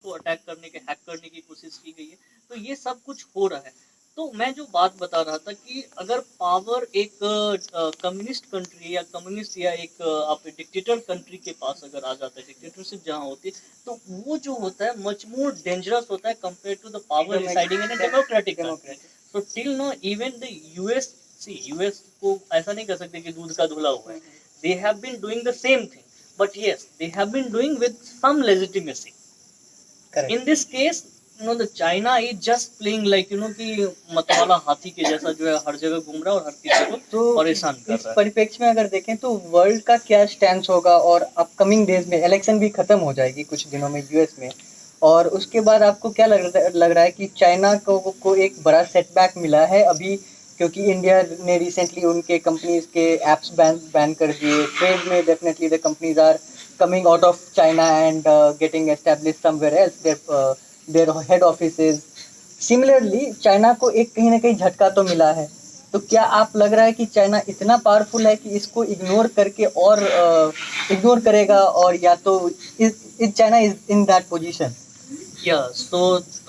को अटैक करने के, हैक करने की कोशिश की गई है। तो ये सब कुछ हो रहा है। तो मैं जो बात बता रहा था कि अगर पावर एक कम्युनिस्ट कंट्री या कम्युनिस्ट या एक आप डिक्टेटर कंट्री के पास अगर आ जाता है, डिक्टेटरशिप जहाँ होती है, तो वो जो होता है मच मोर डेंजरस होता है compare to the power residing in a democratic country. So till no even the US, see US को ऐसा नहीं कह सकते कि दूध का धुला हुआ है। They have been doing the same thing, but yes, they have been doing with some legitimacy. Correct. In this case, the China is just playing like कि मतवाला हाथी के जैसा जो है हर जगह घूम रहा है और हर किसी को तो परेशान कर रहा है। इस परिप्रेक्ष्य में अगर देखें तो वर्ल्ड का क्या स्टैंड होगा, और अपकमिंग डेज में इलेक्शन भी खत्म हो जाएगी कुछ दिनों में यूएस में, और उसके बाद आपको क्या लग रहा है कि चाइना को एक बड़ा सेटबैक मिला है अभी, क्योंकि इंडिया ने रिसेंटली उनके कंपनीज के एप्स बैन कर दिए। ट्रेड में definitely the companies are coming out of China and getting established somewhere else, their head offices. Similarly China को एक कहीं ना कहीं झटका तो मिला है। तो क्या आप लग रहा है कि चाइना इतना पावरफुल है कि इसको इग्नोर करके और इग्नोर करेगा, और या तो is China is in that position? या सो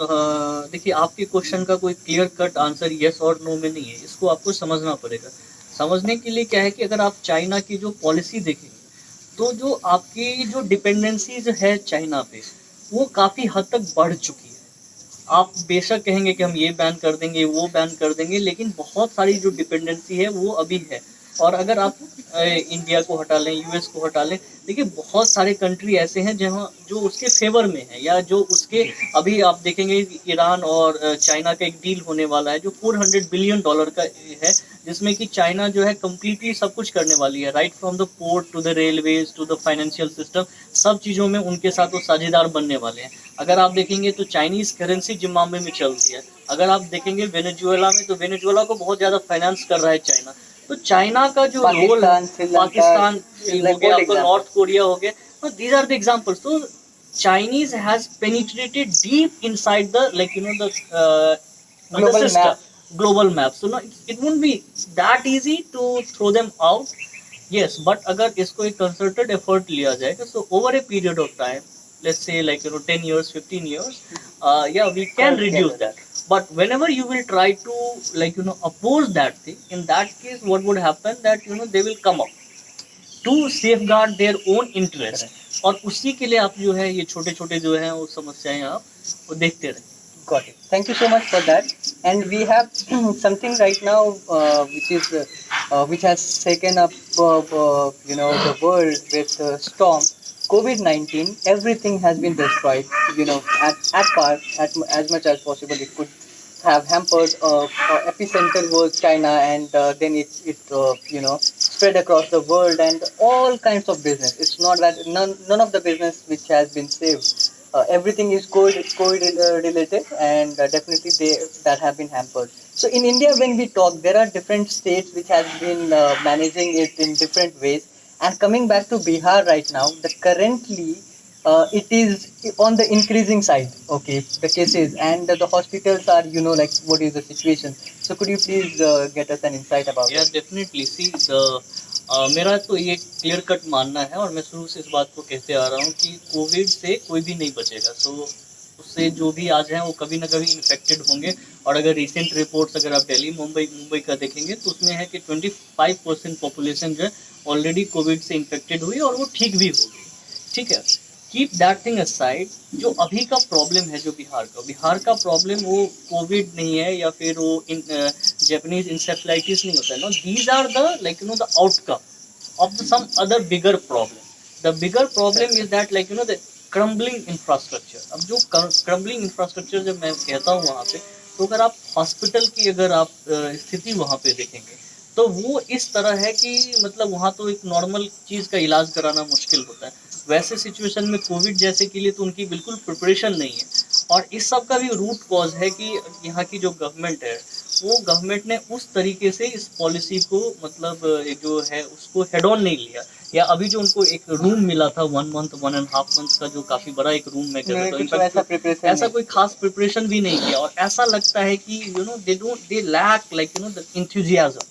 देखिए, आपके क्वेश्चन का कोई क्लियर कट आंसर यस और नो में नहीं है। इसको आपको समझना पड़ेगा। समझने के लिए क्या है कि अगर आप चाइना की जो पॉलिसी देखेंगे, तो जो आपकी जो डिपेंडेंसीज है चाइना पे, वो काफ़ी हद तक बढ़ चुकी है। आप बेशक कहेंगे कि हम ये बैन कर देंगे, वो बैन कर देंगे, लेकिन बहुत सारी जो डिपेंडेंसी है वो अभी है। और अगर आप इंडिया को हटा लें, यूएस को हटा लें, देखिए बहुत सारे कंट्री ऐसे हैं जहाँ जो उसके फेवर में है, या जो उसके अभी आप देखेंगे ईरान और चाइना का एक डील होने वाला है जो $400 बिलियन का है, जिसमें कि चाइना जो है कम्प्लीटली सब कुछ करने वाली है, right from the port to the railways to the financial system, सब चीज़ों में उनके साथ वो साझेदार बनने वाले हैं। अगर आप देखेंगे तो चाइनीज करेंसी जिम्बाब्वे में चलती है। अगर आप देखेंगे वेनेजुएला में, तो वेनेजुएला को बहुत ज़्यादा फाइनेंस कर रहा है चाइना। तो चाइना का जो रोल है, पाकिस्तान हो गया, आपको नॉर्थ कोरिया हो गया, दीज आर द एग्जाम्पल्स। तो Chinese has penetrated deep inside the global map. So no, it won't be that easy to throw them out. Yes, but अगर इसको एक concerted effort लिया जाएगा, so over a period of time, let's say 10 years, 15 years, yeah, we can reduce that. But whenever you will try to oppose that thing, in that case what would happen that they will come up to safeguard their own interest. और उसी के लिए आप जो है ये छोटे छोटे जो है वो समस्याएं आप वो देखते रहे। Got it. Thank you so much for that. And we have something right now, which has taken up the world with storm. COVID-19. Everything has been destroyed. As much as possible, it could have hampered. Epicenter was China, and then it spread across the world, and all kinds of business. It's not that none of the business which has been saved. Everything is COVID related, and definitely that have been hampered. So in India, when we talk, there are different states which have been managing it in different ways. And coming back to Bihar right now, currently it is on the increasing side. Okay, the cases and the hospitals are what is the situation. So could you please get us an insight about it? Yeah, definitely. See मेरा तो ये clear cut मानना है, और मैं शुरू से इस बात को कहते आ रहा हूँ कि कोविड से कोई भी नहीं बचेगा। सो उससे जो भी आज हैं वो कभी ना कभी इन्फेक्टेड होंगे। और अगर रिसेंट रिपोर्ट्स अगर आप दिल्ली मुंबई का देखेंगे, तो उसमें है कि 25% पॉपुलेशन जो है ऑलरेडी कोविड से इन्फेक्टेड हुई और वो ठीक भी हो गई। ठीक है, कीप दैट थिंग असाइड। जो अभी का प्रॉब्लम है, जो बिहार का प्रॉब्लम वो कोविड नहीं है, या फिर वो जापानीज इंसेफ्लाइटिस नहीं होता है। No, these are the the outcome of some other bigger problem. The bigger problem is that the crumbling infrastructure. अब जो crumbling infrastructure जब मैं कहता हूँ वहाँ पे, तो अगर आप हॉस्पिटल की अगर आप स्थिति वहाँ पे देखेंगे, तो वो इस तरह है कि मतलब वहाँ तो एक नॉर्मल चीज़ का इलाज कराना मुश्किल होता है। वैसे सिचुएशन में कोविड जैसे के लिए तो उनकी बिल्कुल प्रिपरेशन नहीं है। और इस सब का भी रूट कॉज है कि यहाँ की जो गवर्नमेंट है, वो गवर्नमेंट ने उस तरीके से इस पॉलिसी को जो है उसको हेड ऑन नहीं लिया। या अभी जो उनको एक रूम मिला था 1 मंथ 1.5 मंथ का, जो काफी बड़ा एक रूम में ऐसा कोई खास प्रिपरेशन भी नहीं किया। और ऐसा लगता है कि they lack the enthusiasm,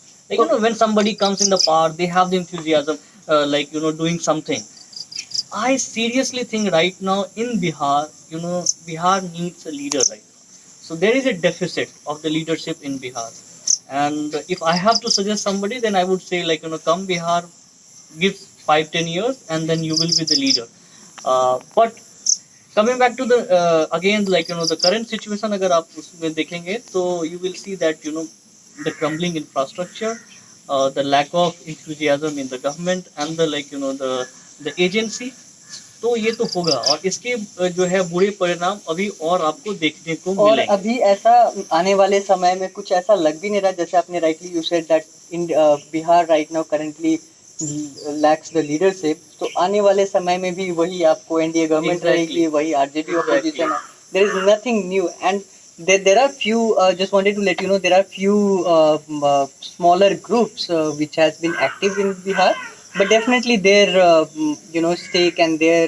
when somebody comes in the park, they have the enthusiasm doing something. I seriously think right now in Bihar, Bihar needs a leader right now. So there is a deficit of the leadership in Bihar. And if I have to suggest somebody, then I would say, like, come Bihar, give 5-10 years, and then you will be the leader. But coming back to the again, like, the current situation, अगर आप उसमें देखेंगे, तो you will see that the crumbling infrastructure, the lack of enthusiasm in the government, and the, like, the agency. तो ये तो होगा, और इसके जो है बुरे परिणाम अभी और आपको देखने को और मिलेंगे। अभी ऐसा आने वाले समय में कुछ ऐसा लग भी नहीं रहा, जैसे आपने rightly you said that in Bihar right now currently lakhs the leadership, तो आने वाले समय में भी वही आपको एनडीए गवर्नमेंट Exactly. रहेगी, वही आरजेडी Exactly. ऑपोजिशन है, there is nothing new and there are few just wanted to let you know there are few smaller groups which has been active in Bihar, but definitely their stake and their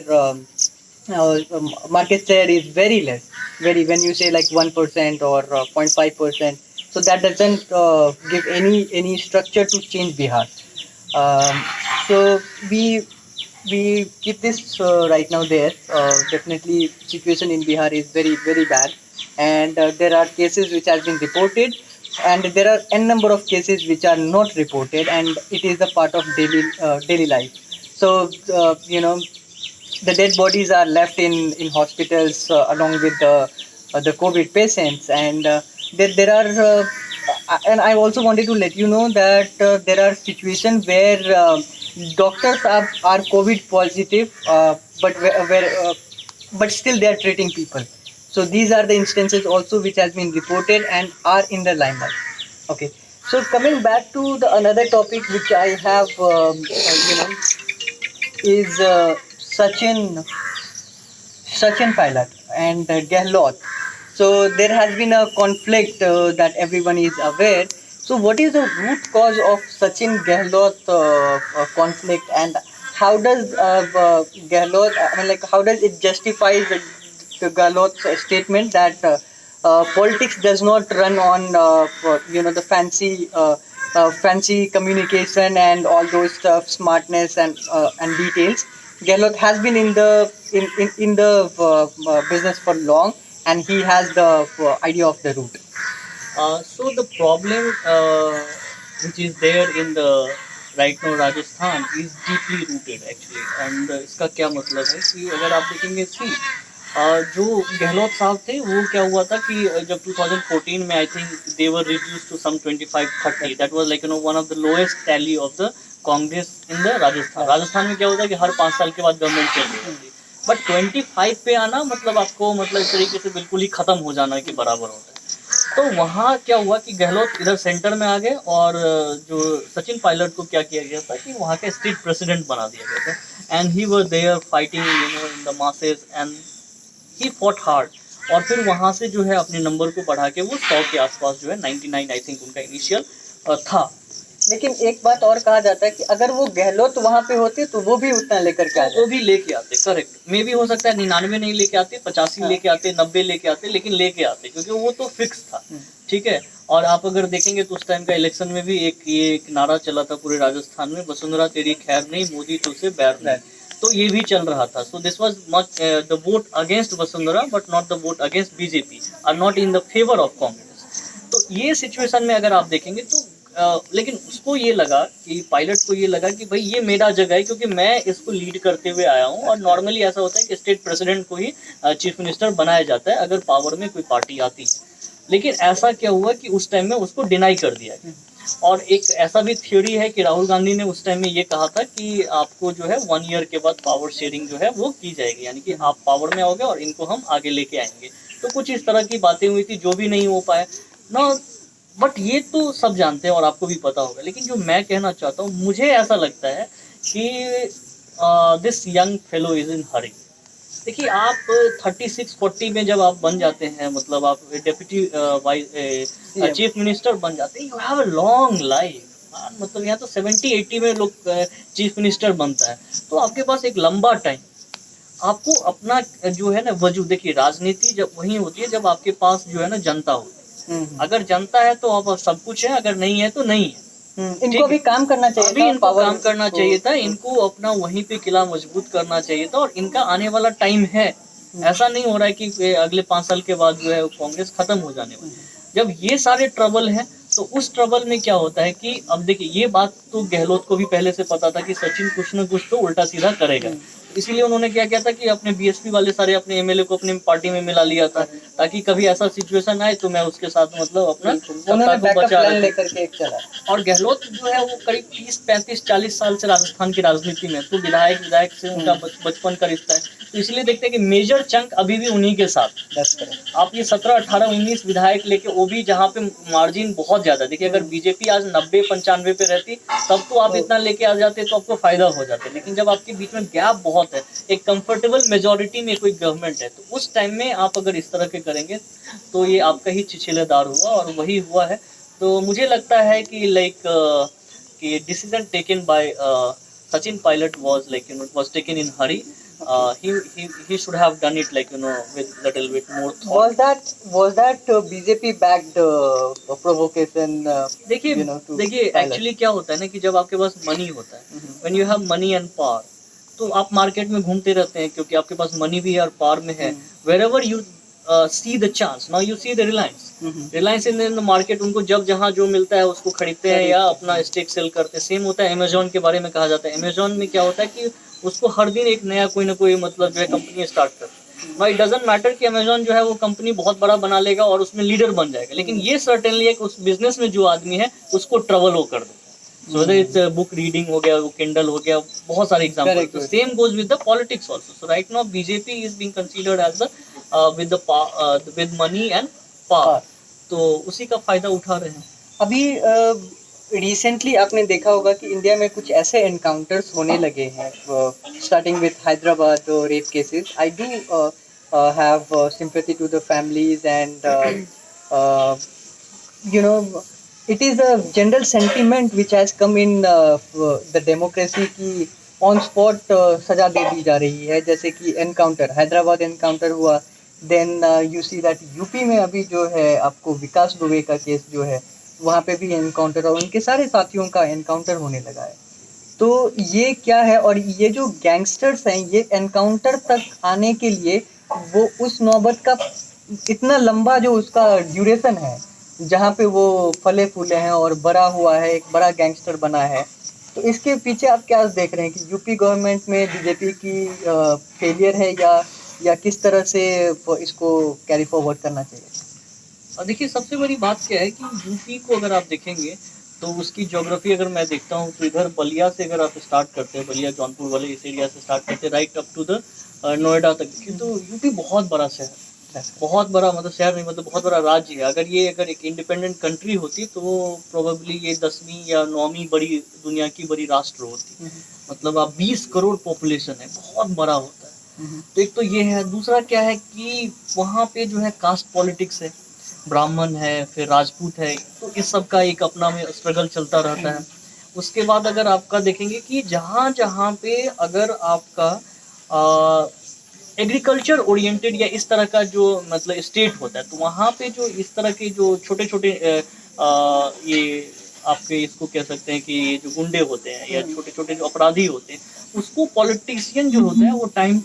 market share is very less, very, when you say like 1% or 0.5%, so that doesn't give any structure to change Bihar. So we keep this right now there. Definitely situation in Bihar is very very bad, and there are cases which have been reported, and there are n number of cases which are not reported, and it is a part of daily life. So the dead bodies are left in hospitals along with the COVID patients, and there are and I also wanted to let you know that there are situations where doctors are COVID positive, but still they are treating people. So these are the instances also which has been reported and are in the limelight. Okay. So coming back to the another topic which I have, is Sachin Pilot and Gehlot. So there has been a conflict that everyone is aware. So what is the root cause of Sachin Gehlot conflict, and how does Gehlot? I mean, like, how does it justify the Gehlot's statement that politics does not run on the fancy communication and all those stuff, smartness and details. Gehlot has been in the business for long, and he has the idea of the route. So the problem which is there in the right now Rajasthan is deeply rooted actually, and इसका क्या मतलब है कि अगर आप देखेंगे, जो गहलोत साहब थे, वो क्या हुआ था कि जब 2014 में I think they were reduce to some 25-30, that was like one of the lowest tally of the Congress in the Rajasthan में क्या होता है कि हर 5 साल के बाद गवर्नमेंट चेंज होती है, बट 25 पे आना मतलब आपको, मतलब इस तरीके से बिल्कुल ही खत्म हो जाना के बराबर होता है। तो वहाँ क्या हुआ कि गहलोत इधर सेंटर में आ गए, और जो सचिन पायलट को क्या किया गया था कि वहाँ के स्टेट प्रेसिडेंट बना दिया गया था, and he were there fighting in the masses, and he fought hard, और फिर वहाँ से जो है अपने नंबर को बढ़ा के वो 100 के आसपास जो है 99 आई थिंक उनका इनिशियल था। लेकिन एक बात और कहा जाता है कि अगर वो गहलोत वहाँ पे होते तो वो भी उतना लेकर के आते, वो भी लेके आते, करेक्ट, मे भी हो सकता है 99 नहीं लेके आते, 85 लेके आते, 90 लेके आते, लेकिन लेके आते क्योंकि वो तो फिक्स था। ठीक है, और आप अगर देखेंगे तो उस टाइम का इलेक्शन में भी एक नारा चला था पूरे राजस्थान में, वसुंधरा तेरी खैर नहीं, मोदी तुझसे बैर नहीं, तो ये भी चल रहा था। So this was much the vote against Vasundhara but not the vote against BJP, are not in the favour of Congress. तो ये सिचुएशन में अगर आप देखेंगे तो लेकिन उसको ये लगा कि पायलट को ये लगा कि भाई ये मेरा जगह है, क्योंकि मैं इसको लीड करते हुए आया हूँ, और नॉर्मली ऐसा होता है कि स्टेट प्रेसिडेंट को ही चीफ मिनिस्टर बनाया जाता है अगर पावर में कोई पार्टी आती है। लेकिन ऐसा क्या हुआ कि उस टाइम में उसको डिनाई कर दिया गया, और एक ऐसा भी थ्योरी है कि राहुल गांधी ने उस टाइम में ये कहा था कि आपको जो है 1 ईयर के बाद पावर शेयरिंग जो है वो की जाएगी, यानी कि आप पावर में आओगे और इनको हम आगे लेके आएंगे। तो कुछ इस तरह की बातें हुई थी जो भी नहीं हो पाए ना, बट ये तो सब जानते हैं और आपको भी पता होगा। लेकिन जो मैं कहना चाहता हूँ, मुझे ऐसा लगता है कि this young fellow is in hurry. देखिए, आप 36-40 में जब आप बन जाते हैं, मतलब आप डेप्यूटी चीफ मिनिस्टर बन जाते हैं, you have a long life. मतलब यहाँ तो 70-80 में लोग चीफ मिनिस्टर बनता है, तो आपके पास एक लंबा टाइम, आपको अपना जो है ना वजूद, देखिए राजनीति जब वही होती है जब आपके पास जो है ना जनता होती है। अगर जनता है तो आप सब कुछ है, अगर नहीं है तो नहीं है। इनको अभी काम करना चाहिए अभी था, इनको power काम करना को- चाहिए था, इनको अपना वहीं पे किला मजबूत करना चाहिए था, और इनका आने वाला टाइम है। ऐसा नहीं हो रहा है कि अगले 5 साल के बाद जो है वो कांग्रेस खत्म हो जाने वाली है। जब ये सारे ट्रबल हैं, तो उस ट्रबल में क्या होता है कि अब देखिए, ये बात तो गहलोत को भी पहले से पता था कि सचिन कुछ न कुछ तो उल्टा सीधा करेगा। इसीलिए उन्होंने क्या किया था कि अपने बीएसपी वाले सारे अपने एमएलए को अपनी पार्टी में मिला लिया था, ताकि कभी ऐसा सिचुएशन आए तो मैं उसके साथ मतलब अपना सत्ता उन्होंने को बैकअप बचा प्लान रखूं। लेकर के एक चला। और गहलोत जो है वो करीब 30, 35, 40 साल से राजस्थान की राजनीति में, तो विधायक से उनका बचपन का रिश्ता है, तो इसलिए देखते हैं कि मेजर चंक अभी भी उन्हीं के साथ। आप ये 17, 18, 19 विधायक लेके, वो भी जहाँ पे मार्जिन बहुत ज्यादा, देखिए अगर बीजेपी आज 90-95 पे रहती तब तो आप इतना लेके आ जाते तो आपको फायदा हो जाता, लेकिन जब आपके बीच में गैप बहुत है, एक कंफर्टेबल मेजोरिटी में कोई गवर्नमेंट है, तो उस टाइम में आप अगर इस तरह के करेंगे तो ये आपका ही छिछलेदार हुआ, और वही हुआ है। तो मुझे लगता है कि लाइक कि decision taken by Sachin Pilot was like, was taken in hurry. He should have done it like, with little bit more thought. Was that BJP backed provocation? देखिए To देखिए Pilot? एक्चुअली क्या होता है ना कि जब आपके पास मनी होता है, when you have money and power, तो आप मार्केट में घूमते रहते हैं क्योंकि आपके पास मनी भी है और पावर में है। Wherever you see the chance, now you see the Reliance in the market, उनको जब जहाँ जो मिलता है उसको खरीदते हैं या अपना स्टेक सेल करते हैं। सेम होता है अमेजोन के बारे में कहा जाता है। अमेजोन में क्या होता है कि उसको हर दिन एक नया कोई ना कोई मतलब जो है कंपनी स्टार्ट करती है। नाउ इट डजंट मैटर कि अमेजोन जो है वो कंपनी बहुत बड़ा बना लेगा और उसमें लीडर बन जाएगा, लेकिन ये सर्टेनली है कि उस बिजनेस में जो आदमी है उसको ट्रबल वो कर देता है। So whether it's book reading हो गया, वो किंडल हो गया, बहुत सारे एग्जांपल। तो same goes with the politics also. So right now BJP is being considered as the with money and power, तो उसी का फायदा उठा रहे हैं। अभी रिसेंटली आपने देखा होगा कि इंडिया में कुछ ऐसे एनकाउंटर्स होने लगे हैं, starting with Hyderabad rape cases. I do have sympathy to the families and it is a general sentiment which has come in the democracy की ऑन स्पॉट सजा दे दी जा रही है, जैसे कि एनकाउंटर, हैदराबाद एनकाउंटर हुआ। Then you see that UP में अभी जो है आपको विकास दुबे का केस जो है, वहाँ पे भी एनकाउंटर और उनके सारे साथियों का एनकाउंटर होने लगा है। तो ये क्या है, और ये जो गैंगस्टर्स हैं, ये एनकाउंटर तक आने के लिए वो उस नौबत का इतना लंबा जो उसका ड्यूरेशन है, जहाँ पे वो फले फूले हैं और बड़ा हुआ है, एक बड़ा गैंगस्टर बना है। तो इसके पीछे आप क्या देख रहे हैं कि यूपी गवर्नमेंट में बीजेपी की फेलियर है, या किस तरह से इसको कैरी फॉरवर्ड करना चाहिए? और देखिए सबसे बड़ी बात क्या है कि यूपी को अगर आप देखेंगे तो उसकी ज्योग्राफी अगर मैं देखता हूँ, तो इधर बलिया से अगर आप स्टार्ट करते हैं, बलिया जौनपुर वाले इस एरिया से स्टार्ट करते हैं right up to the Noida तक, तो यूपी बहुत बड़ा शहर, बहुत बड़ा मतलब शहर नहीं, मतलब बहुत बड़ा राज्य है। अगर एक इंडिपेंडेंट कंट्री होती तो प्रोबेबली ये 10वीं या 9वीं बड़ी दुनिया की बड़ी राष्ट्र होती। मतलब आप 20 करोड़ पॉपुलेशन है, बहुत बड़ा होता है। तो एक तो ये है, दूसरा क्या है कि वहाँ पे जो है कास्ट पॉलिटिक्स है, ब्राह्मण है, फिर राजपूत है, तो इस सब का एक अपना में स्ट्रगल चलता रहता है। उसके बाद अगर आपका देखेंगे कि जहाँ जहाँ पे अगर आपका एग्रीकल्चर ओरिएंटेड या इस तरह का जो मतलब स्टेट होता है, तो वहाँ पे जो इस तरह के जो छोटे छोटे ये आपके इसको कह सकते हैं कि ये जो गुंडे होते हैं या छोटे छोटे जो अपराधी होते हैं, उसको पॉलिटिशियन जो होता है वो टाइम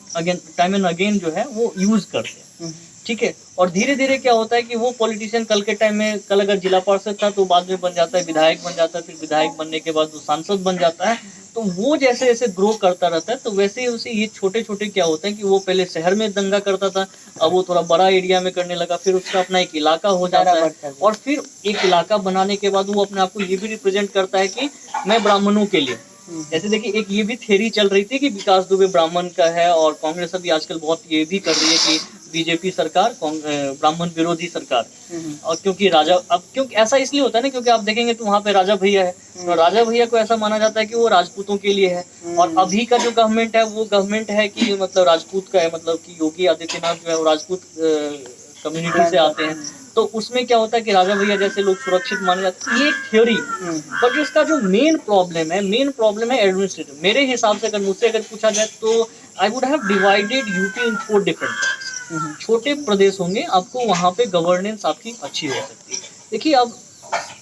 एंड अगेन जो है वो यूज करते हैं। ठीक है, और धीरे धीरे क्या होता है कि वो पॉलिटिशियन कल के टाइम में, कल अगर जिला पार्षद था तो बाद में बन जाता है विधायक बन जाता है, फिर विधायक बनने के बाद वो सांसद बन जाता है। तो वो जैसे जैसे ग्रो करता रहता है, तो वैसे ही ये छोटे छोटे क्या होते हैं कि वो पहले शहर में दंगा करता था, अब वो थोड़ा बड़ा एरिया में करने लगा, फिर उसका अपना एक इलाका हो जाता है, और फिर एक इलाका बनाने के बाद वो अपने आप को ये भी रिप्रेजेंट करता है कि मैं ब्राह्मणों के लिए। जैसे देखिए एक ये भी थ्योरी चल रही थी कि विकास दुबे ब्राह्मण का है, और कांग्रेस अभी आजकल बहुत ये भी कर रही है कि बीजेपी सरकार ब्राह्मण विरोधी सरकार। और क्योंकि क्योंकि ऐसा इसलिए होता है ना, क्योंकि आप देखेंगे तो वहाँ पे राजा भैया है, तो राजा भैया को ऐसा माना जाता है कि वो राजपूतों के लिए है। और अभी का जो गवर्नमेंट है वो गवर्नमेंट है कि मतलब राजपूत का है, मतलब कि योगी आदित्यनाथ जो है वो राजपूत कम्युनिटी से आते हैं। तो उसमें क्या होता है कि राजा भैया जैसे लोग सुरक्षित माने जाते हैं, ये थ्योरी। बट इसका जो मेन प्रॉब्लम है एडमिनिस्ट्रेटिव। मेरे हिसाब से अगर मुझसे पूछा जाए तो I would have divided UP in 4 different parts. छोटे प्रदेश होंगे, आपको वहाँ पे गवर्नेंस आपकी अच्छी हो सकती है। देखिए अब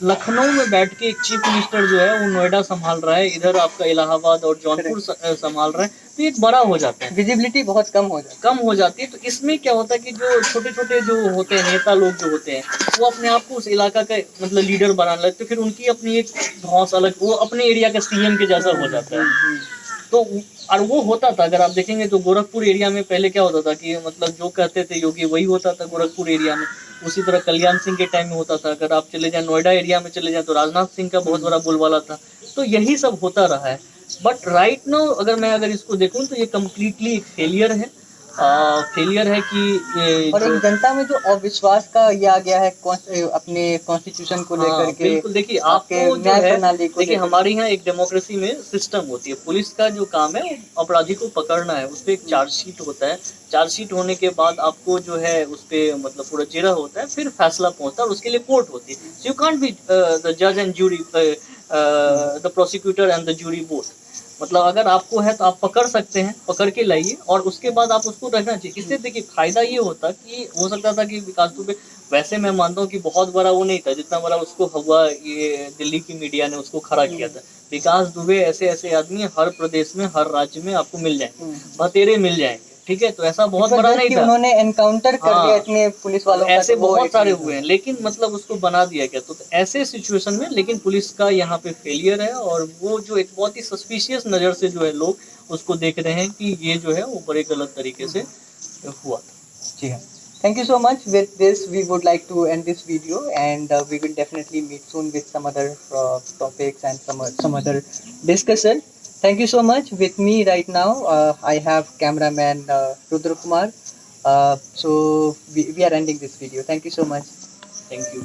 लखनऊ में बैठ के एक चीफ मिनिस्टर जो है वो नोएडा संभाल रहा है, इधर आपका इलाहाबाद और जौनपुर संभाल रहा है, तो ये बड़ा हो जाता है, विजिबिलिटी बहुत कम हो जाती है। कम हो जाती है। तो इसमें क्या होता है कि जो छोटे छोटे जो होते हैं नेता लोग जो होते हैं, वो अपने आप को उस इलाका का मतलब लीडर बनाने लगते, फिर उनकी अपनी एक धौंस अलग, वो अपने एरिया के सीएम के जैसा हो जाता है। तो और वो होता था, अगर आप देखेंगे तो गोरखपुर एरिया में पहले क्या होता था कि मतलब जो कहते थे योगी वही होता था गोरखपुर एरिया में। उसी तरह कल्याण सिंह के टाइम में होता था, अगर आप चले जाएं नोएडा एरिया में चले जाएं तो राजनाथ सिंह का बहुत बड़ा बोलबाला था। तो यही सब होता रहा है। बट राइट नाउ अगर इसको देखूं तो ये कम्प्लीटली एक फेलियर है। फेलियर है कि ये और एक जनता में जो अविश्वास का ये आ गया है अपने कॉन्स्टिट्यूशन को लेकर के, बिल्कुल। देखिए आपके आपको जो न्याय है, प्रणाली को देखिए लेकर। हमारे यहाँ एक डेमोक्रेसी में सिस्टम होती है, पुलिस का जो काम है वो अपराधी को पकड़ना है, उस पर एक चार्जशीट होता है, चार्जशीट होने के बाद आपको जो है उस पर मतलब पूरा जिरा होता है, फिर फैसला पहुंचता है और उसके लिए कोर्ट होती है। So you can't be the जज and jury, the prosecutor and the jury both. मतलब अगर आपको है तो आप पकड़ सकते हैं, पकड़ के लाइए और उसके बाद आप उसको रखना चाहिए। इससे देखिए फायदा ये होता कि हो सकता था कि विकास दुबे, वैसे मैं मानता हूँ कि बहुत बड़ा वो नहीं था जितना बड़ा उसको हुआ ये दिल्ली की मीडिया ने उसको खड़ा किया था। विकास दुबे ऐसे ऐसे आदमी हर प्रदेश में हर राज्य में आपको मिल जाएंगे, भतेरे मिल जाएंगे, ठीक है। तो ऐसा बहुत बड़ा नहीं था, उन्होंने एनकाउंटर कर दिया इतने पुलिस वालों का, ऐसे तो वो बहुत सारे हुए हैं, लेकिन मतलब उसको बना दिया गया। तो ऐसे सिचुएशन में लेकिन पुलिस का यहाँ पे फेलियर है, और वो जो एक बहुत ही सस्पिशियस नज़र से जो है लोग उसको देख रहे हैं कि ये जो है वो बड़े गलत तरीके से हुआ था। जी हाँ, thank you so much. With this, we would like to end this video, and we will definitely meet soon with some other topics and some other discussion. Thank you so much. With me right now, I have cameraman Rudra Kumar. So we are ending this video. Thank you so much. Thank you.